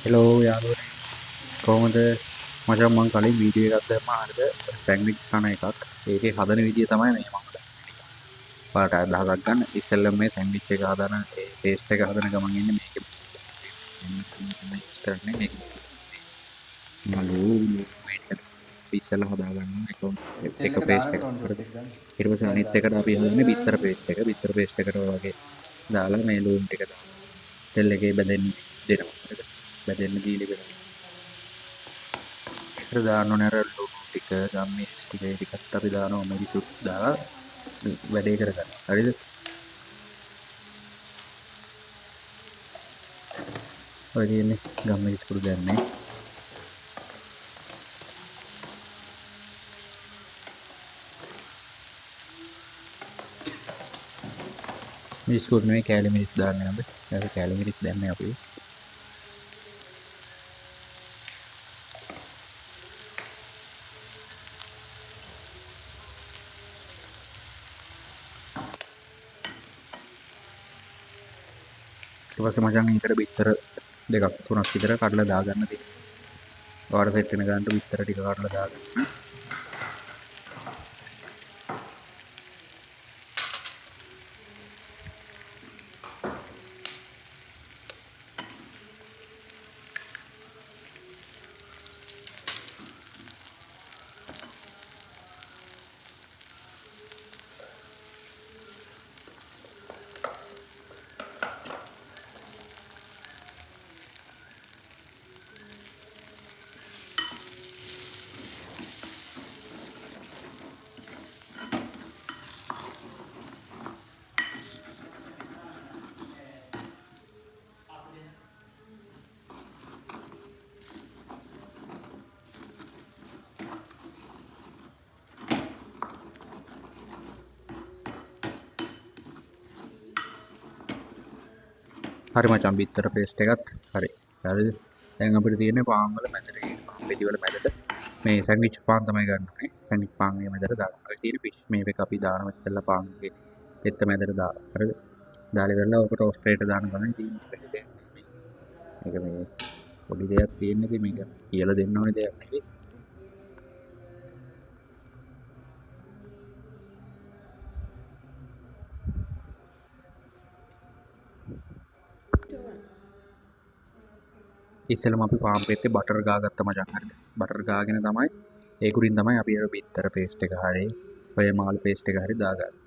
Hello යාළුවනේ කොහොමද මචං මං කලින් වීඩියෝ එකක් දැම්මා හරිද සැන්ඩ්විච් කන එකක් ඒකේ හදන විදිය තමයි මේ මම ඔයාලට අදහසක් ගන්න ඉස්සෙල්ලම මේ සැන්ඩ්විච් එක හදන ඒ පේස්ට් එක හදන ගමන් ඉන්නේ මේකේ මික්ස් කරන්නේ මේක මලු මේක ඉස්සෙල්ලා හදා ගන්න එක තෙල් එක පේස්ට් දාන්නට එකක් ඕනේ හරිද ටිකක් ගන්න. ඊට පස්සේ දැන් අනිත් එකට අපි හදන්නේ බිත්තර පේස්ට් එකට වගේ දාලා මේ ලූණ් ටික දාලා තෙල් එකේ බැදෙන්න දෙනවා හරිද බැදෙන්න දීලා ඉවරයි ඒකට දාන්න ඕනේ අර ලුණු ටික ගම්මිරිස් ටික ඒ ටිකත් අපි දානවා මිරිසුත් දාලා වැඩේ කරගන්න. හරිද? ඔය තියෙන්නේ ගම්මිරිස් කුඩු දැම්මේ. මිරිස් කුඩු නෙවෙයි කෑලි මිරිස් දාන්නේ අපි. ඒක කෑලි මිරිස් දැම්මේ අපි. ඊට පස්සේ මචං ඒකට බිත්තර දෙකක් තුනක් විතර කඩලා දාගන්න තියෙනවා. ඔයාලට සෙට් වෙන ගන්නට බිත්තර ටික කඩලා දාගන්න. හරි මචං බිත්තර පේස්ට් එකත් හරි. හරිද? දැන් අපිට තියෙන්නේ පාන් වල මැදට පාන් පෙති වල මැදට මේ සැන්ඩ්විච් පාන් තමයි ගන්න ඕනේ. සැන්ඩ්විච් පාන් මේ මැදට දාන්න. ඔය තියෙන ෆිෂ් මේ එක අපි දානවා ඉස්සෙල්ලා පාන්ගේ පෙත්ත මැදට දාලා. හරිද? දාලා ඉවරලා ඔක ටෝස්ටරේට දාන්න තමයි තියෙන්නේ. මේක මේ පොඩි දෙයක් තියෙන ඉතින් මේක කියලා දෙන්න ඕනේ දෙයක් නෙවෙයි. ඉස්සෙල්ලම අපි පාන් පෙත්තේ බටර් ගාගත්ත මචං හරිද? බටර් ගාගෙන තමයි ඒකුරින් තමයි අපි අර බිත්තර පේස්ට් එක හරි ඔය මාළු පේස්ට් එක හරි දාගන්නේ.